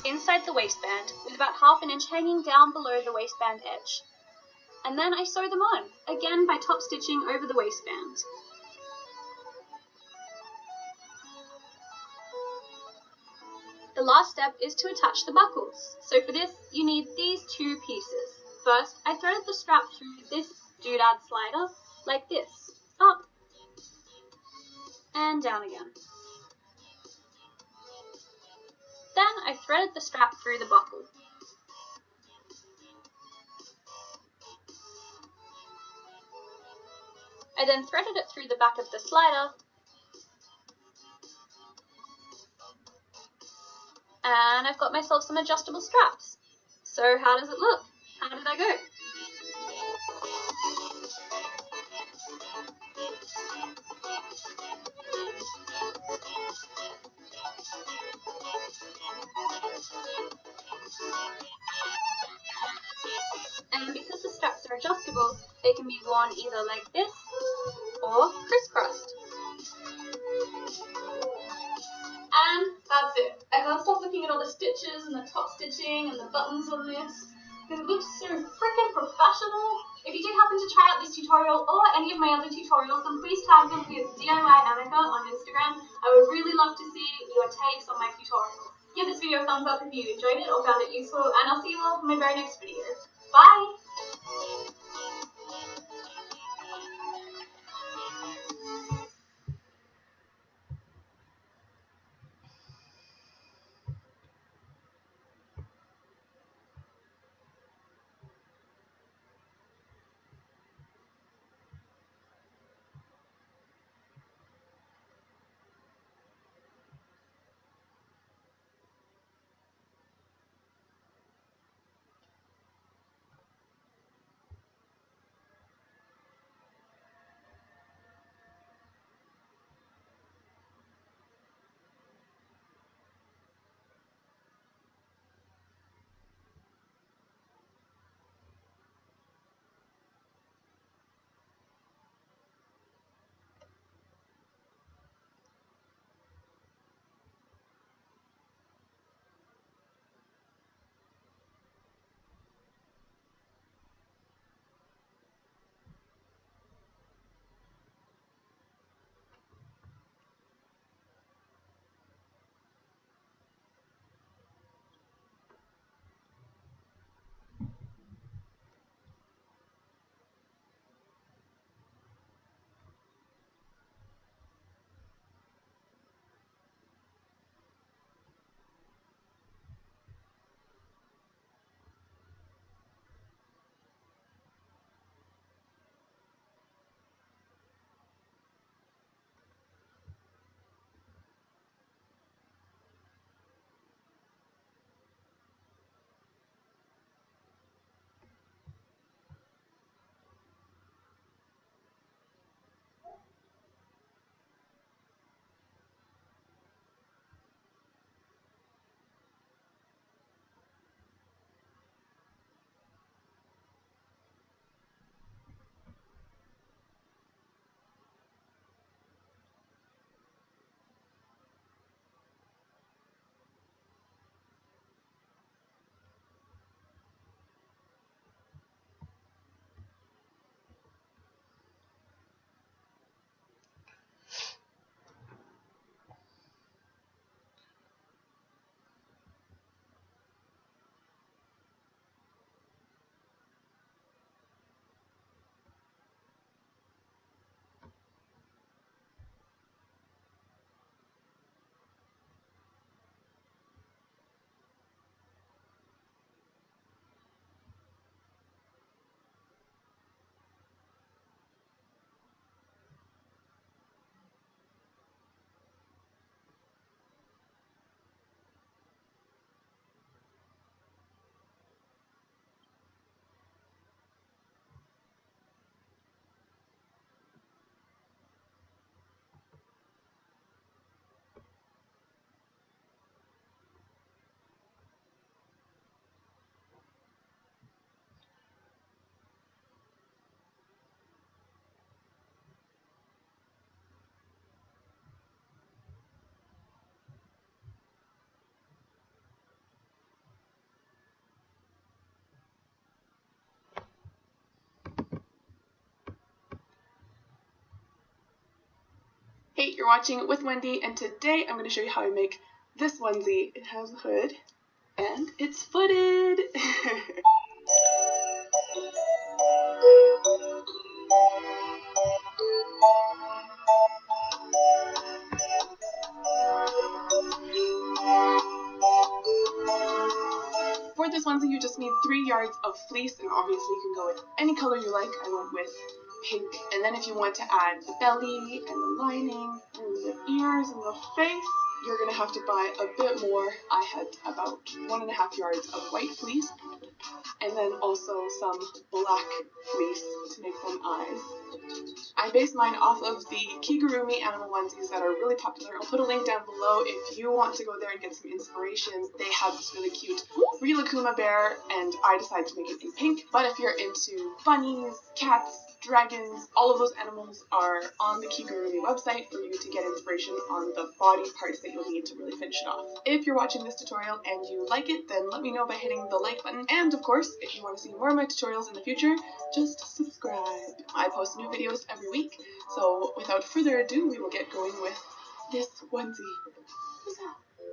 inside the waistband with about ½ inch hanging down below the waistband edge. And then I sew them on, again by top stitching over the waistband. The last step is to attach the buckles. So for this, you need these two pieces. First, I threaded the strap through this doodad slider, like this, up and down again. Then I threaded the strap through the buckle. I then threaded it through the back of the slider, and I've got myself some adjustable straps. So how does it look? How did I go? And because the straps are adjustable, they can be worn either like this or crisscrossed. And that's it. I can't stop looking at all the stitches and the top stitching and the buttons on this, because it looks so freaking professional. If you did happen to try out this tutorial or any of my other tutorials, then please tag them with DIY Annika on Instagram. I would really love to see your takes on my tutorial. Give this video a thumbs up if you enjoyed it or found it useful, and I'll see you all in my very next video. Bye! Hey, you're watching with Wendy, and today I'm going to show you how I make this onesie. It has a hood, and it's footed. For this onesie, you just need 3 yards of fleece, and obviously you can go with any color you like. I went with pink. And then if you want to add the belly and the lining and the ears and the face, you're going to have to buy a bit more. I had about 1.5 yards of white fleece, and then also some black fleece to make them eyes. I based mine off of the Kigurumi animal onesies that are really popular. I'll put a link down below if you want to go there and get some inspiration. They have this really cute Rilakuma bear, and I decided to make it in pink. But if you're into bunnies, cats, dragons, all of those animals are on the Kigurumi website for you to get inspiration on the body parts that you'll need to really finish it off. If you're watching this tutorial and you like it, then let me know by hitting the like button. And of course, if you want to see more of my tutorials in the future, just subscribe. I post new videos every week, so without further ado, we will get going with this onesie.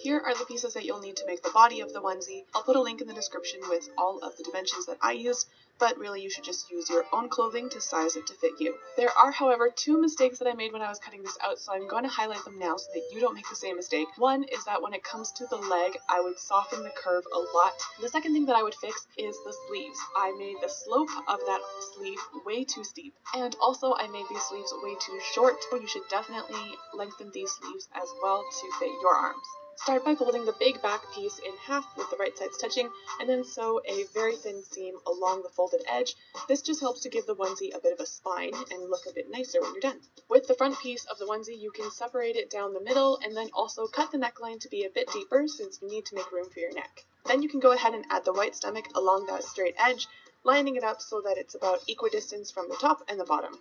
Here are the pieces that you'll need to make the body of the onesie. I'll put a link in the description with all of the dimensions that I used, but really you should just use your own clothing to size it to fit you. There are, however, 2 mistakes that I made when I was cutting this out, so I'm going to highlight them now so that you don't make the same mistake. One is that when it comes to the leg, I would soften the curve a lot. The second thing that I would fix is the sleeves. I made the slope of that sleeve way too steep, and also I made these sleeves way too short, so you should definitely lengthen these sleeves as well to fit your arms. Start by folding the big back piece in half with the right sides touching, and then sew a very thin seam along the folded edge. This just helps to give the onesie a bit of a spine and look a bit nicer when you're done. With the front piece of the onesie, you can separate it down the middle and then also cut the neckline to be a bit deeper since you need to make room for your neck. Then you can go ahead and add the white stomach along that straight edge, lining it up so that it's about equidistant from the top and the bottom.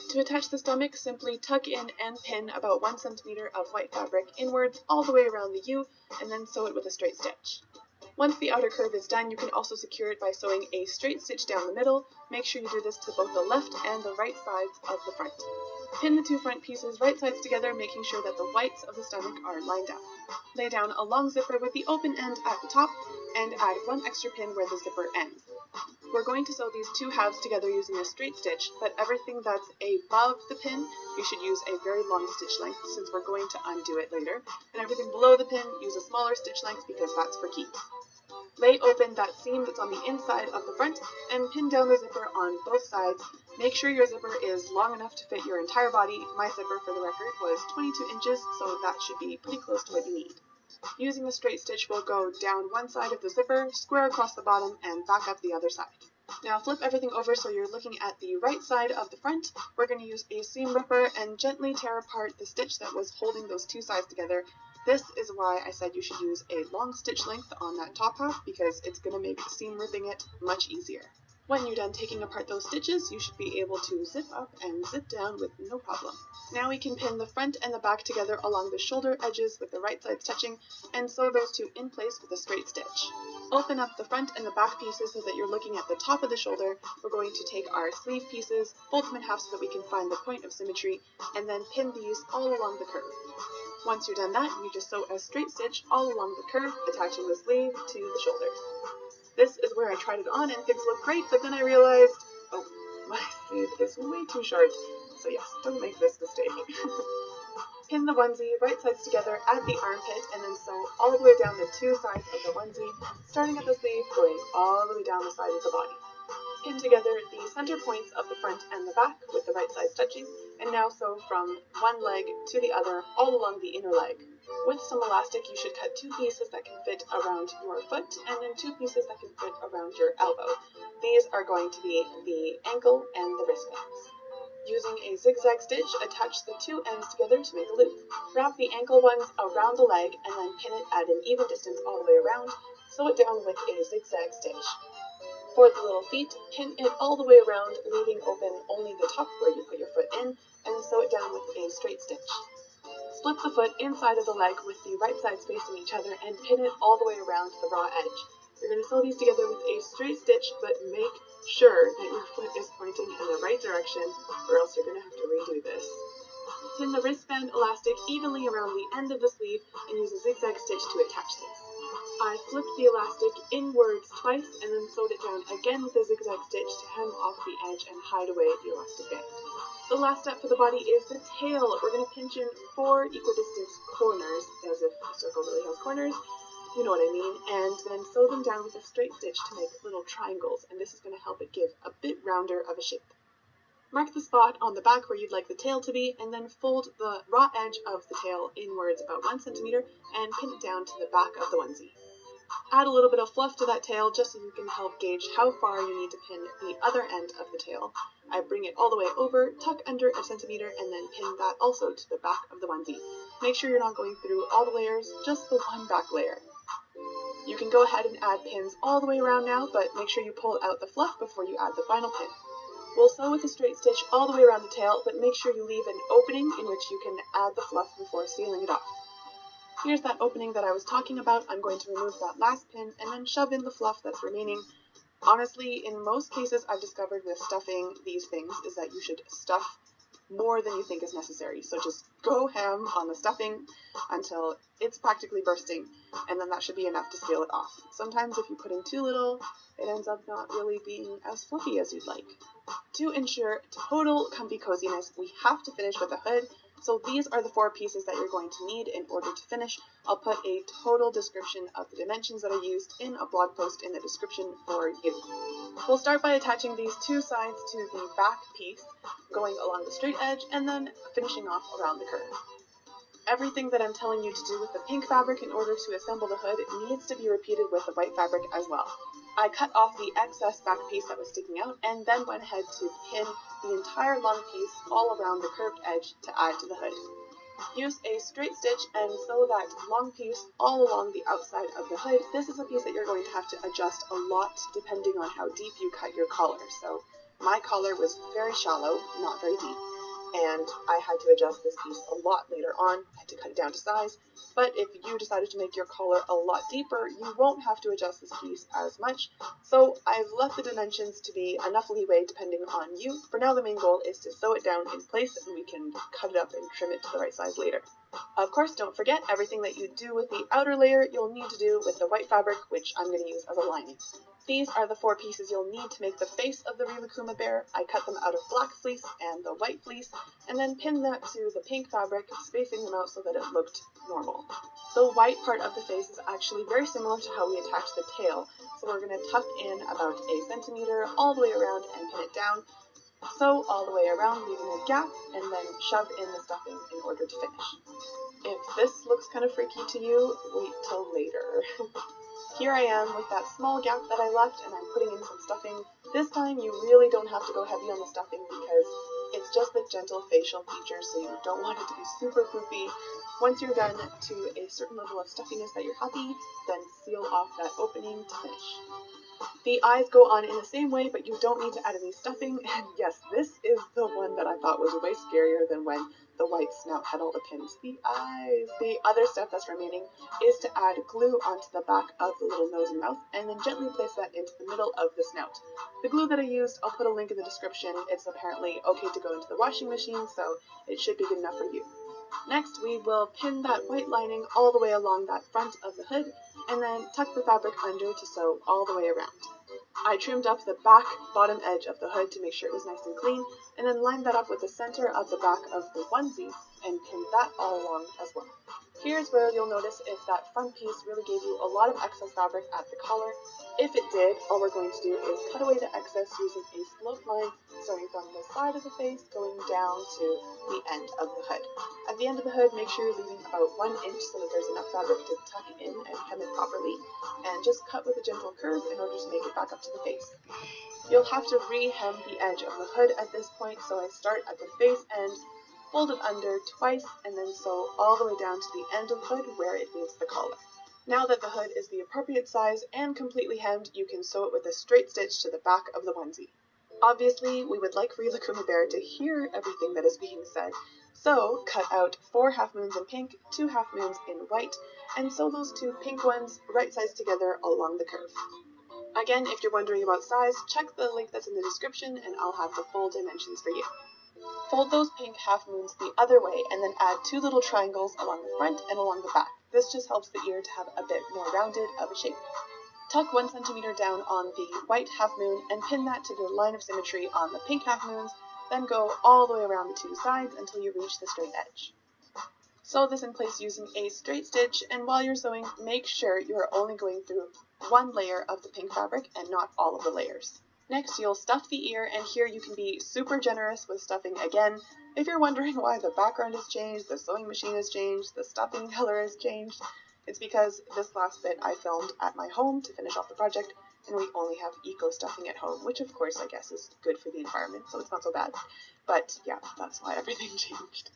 To attach the stomach, simply tuck in and pin about 1 centimeter of white fabric inwards all the way around the U, and then sew it with a straight stitch. Once the outer curve is done, you can also secure it by sewing a straight stitch down the middle. Make sure you do this to both the left and the right sides of the front. Pin the 2 front pieces right sides together, making sure that the whites of the stomach are lined up. Lay down a long zipper with the open end at the top, and add 1 extra pin where the zipper ends. We're going to sew these 2 halves together using a straight stitch, but everything that's above the pin, you should use a very long stitch length since we're going to undo it later, and everything below the pin, use a smaller stitch length because that's for keeps. Lay open that seam that's on the inside of the front and pin down the zipper on both sides. Make sure your zipper is long enough to fit your entire body. My zipper, for the record, was 22 inches, so that should be pretty close to what you need. Using the straight stitch, we'll go down one side of the zipper, square across the bottom, and back up the other side. Now flip everything over so you're looking at the right side of the front. We're going to use a seam ripper and gently tear apart the stitch that was holding those 2 sides together. This is why I said you should use a long stitch length on that top half, because it's going to make seam ripping it much easier. When you're done taking apart those stitches, you should be able to zip up and zip down with no problem. Now we can pin the front and the back together along the shoulder edges with the right sides touching, and sew those 2 in place with a straight stitch. Open up the front and the back pieces so that you're looking at the top of the shoulder. We're going to take our sleeve pieces, fold them in half so that we can find the point of symmetry, and then pin these all along the curve. Once you're done that, you just sew a straight stitch all along the curve, attaching the sleeve to the shoulders. This is where I tried it on and things look great, but then I realized, oh, my sleeve is way too short. So yes, don't make this mistake. Pin the onesie right sides together at the armpit and then sew all the way down the 2 sides of the onesie, starting at the sleeve, going all the way down the side of the body. Pin together the center points of the front and the back with the right sides touching, and now sew from one leg to the other all along the inner leg. With some elastic, you should cut 2 pieces that can fit around your foot and then 2 pieces that can fit around your elbow. These are going to be the ankle and the wristbands. Using a zigzag stitch, attach the 2 ends together to make a loop. Wrap the ankle ones around the leg and then pin it at an even distance all the way around. Sew it down with a zigzag stitch. For the little feet, pin it all the way around, leaving open only the top where you put your foot in, and sew it down with a straight stitch. Split the foot inside of the leg with the right sides facing each other and pin it all the way around the raw edge. You're going to sew these together with a straight stitch, but make sure that your foot is pointing in the right direction, or else you're going to have to redo this. Pin the wristband elastic evenly around the end of the sleeve and use a zigzag stitch to attach this. I flipped the elastic inwards twice and then sewed it down again with a zigzag stitch to hem off the edge and hide away the elastic band. The last step for the body is the tail. We're going to pinch in 4 equidistant corners, as if a circle really has corners, you know what I mean, and then sew them down with a straight stitch to make little triangles, and this is going to help it give a bit rounder of a shape. Mark the spot on the back where you'd like the tail to be, and then fold the raw edge of the tail inwards about 1 centimeter and pin it down to the back of the onesie. Add a little bit of fluff to that tail just so you can help gauge how far you need to pin the other end of the tail. I bring it all the way over, tuck under 1 centimeter, and then pin that also to the back of the onesie. Make sure you're not going through all the layers, just the one back layer. You can go ahead and add pins all the way around now, but make sure you pull out the fluff before you add the final pin. We'll sew with a straight stitch all the way around the tail, but make sure you leave an opening in which you can add the fluff before sealing it off. Here's that opening that I was talking about. I'm going to remove that last pin and then shove in the fluff that's remaining. Honestly, in most cases I've discovered with stuffing these things is that you should stuff more than you think is necessary. So just go ham on the stuffing until it's practically bursting, and then that should be enough to seal it off. Sometimes if you put in too little, it ends up not really being as fluffy as you'd like. To ensure total comfy coziness, we have to finish with a hood. So these are the 4 pieces that you're going to need in order to finish. I'll put a total description of the dimensions that I used in a blog post in the description for you. We'll start by attaching these 2 sides to the back piece, going along the straight edge, and then finishing off around the curve. Everything that I'm telling you to do with the pink fabric in order to assemble the hood needs to be repeated with the white fabric as well. I cut off the excess back piece that was sticking out and then went ahead to pin the entire long piece all around the curved edge to add to the hood. Use a straight stitch and sew that long piece all along the outside of the hood. This is a piece that you're going to have to adjust a lot depending on how deep you cut your collar. So my collar was very shallow, not very deep, and I had to adjust this piece a lot later on. I had to cut it down to size. But if you decided to make your collar a lot deeper, you won't have to adjust this piece as much. So I've left the dimensions to be enough leeway depending on you. For now, the main goal is to sew it down in place, and we can cut it up and trim it to the right size later. Of course, don't forget, everything that you do with the outer layer, you'll need to do with the white fabric, which I'm going to use as a lining. These are the 4 pieces you'll need to make the face of the Rilakkuma bear. I cut them out of black fleece and the white fleece, and then pinned that to the pink fabric, spacing them out so that it looked normal. The white part of the face is actually very similar to how we attach the tail, so we're going to tuck in about 1 centimeter all the way around and pin it down. Sew all the way around, leaving a gap, and then shove in the stuffing in order to finish. If this looks kind of freaky to you, wait till later. Here I am with that small gap that I left, and I'm putting in some stuffing. This time you really don't have to go heavy on the stuffing because it's just the gentle facial features, so you don't want it to be super poofy. Once you're done to a certain level of stuffiness that you're happy, then seal off that opening to finish. The eyes go on in the same way, but you don't need to add any stuffing, and yes, this is the one that I thought was way scarier than when the white snout had all the pins. The eyes! The other step that's remaining is to add glue onto the back of the little nose and mouth, and then gently place that into the middle of the snout. The glue that I used, I'll put a link in the description. It's apparently okay to go into the washing machine, so it should be good enough for you. Next, we will pin that white lining all the way along that front of the hood, and then tuck the fabric under to sew all the way around. I trimmed up the back bottom edge of the hood to make sure it was nice and clean, and then lined that up with the center of the back of the onesie and pinned that all along as well. Here's where you'll notice if that front piece really gave you a lot of excess fabric at the collar. If it did, all we're going to do is cut away the excess using a slope line starting from the side of the face going down to the end of the hood. At the end of the hood, make sure you're leaving about 1 inch so that there's enough fabric to tuck in and hem it properly, and just cut with a gentle curve in order to make it back up to the face. You'll have to re-hem the edge of the hood at this point, so I start at the face end, fold it under twice, and then sew all the way down to the end of the hood where it meets the collar. Now that the hood is the appropriate size and completely hemmed, you can sew it with a straight stitch to the back of the onesie. Obviously, we would like Rilakkuma Bear to hear everything that is being said, so cut out 4 half moons in pink, 2 half moons in white, and sew those 2 pink ones right sides together along the curve. Again, if you're wondering about size, check the link that's in the description and I'll have the full dimensions for you. Fold those pink half moons the other way and then add 2 little triangles along the front and along the back. This just helps the ear to have a bit more rounded of a shape. Tuck 1 centimeter down on the white half moon and pin that to the line of symmetry on the pink half moons, then go all the way around the 2 sides until you reach the straight edge. Sew this in place using a straight stitch, and while you're sewing, make sure you are only going through 1 layer of the pink fabric and not all of the layers. Next, you'll stuff the ear, and here you can be super generous with stuffing again. If you're wondering why the background has changed, the sewing machine has changed, the stuffing color has changed, it's because this last bit I filmed at my home to finish off the project, and we only have eco stuffing at home, which of course I guess is good for the environment, so it's not so bad. But yeah, that's why everything changed.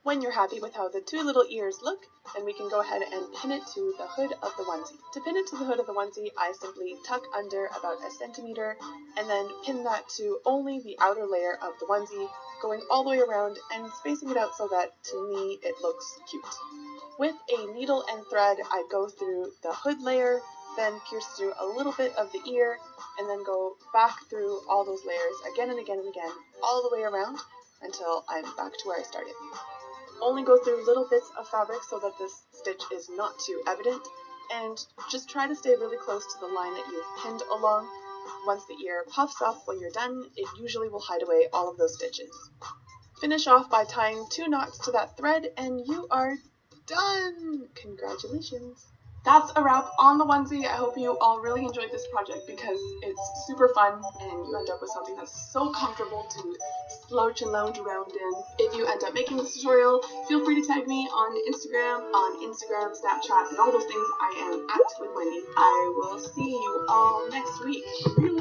When you're happy with how the 2 little ears look, then we can go ahead and pin it to the hood of the onesie. To pin it to the hood of the onesie, I simply tuck under about 1 centimeter and then pin that to only the outer layer of the onesie, going all the way around and spacing it out so that, to me, it looks cute. With a needle and thread, I go through the hood layer, then pierce through a little bit of the ear, and then go back through all those layers again and again and again, all the way around until I'm back to where I started. Only go through little bits of fabric so that this stitch is not too evident, and just try to stay really close to the line that you've pinned along. Once the ear puffs up when you're done, it usually will hide away all of those stitches. Finish off by tying 2 knots to that thread and you are done! Congratulations! That's a wrap on the onesie. I hope you all really enjoyed this project because it's super fun and you end up with something that's so comfortable to slouch and lounge around in. If you end up making this tutorial, feel free to tag me on Instagram, Snapchat, and all those things. I am @WithWendy. I will see you all next week. Real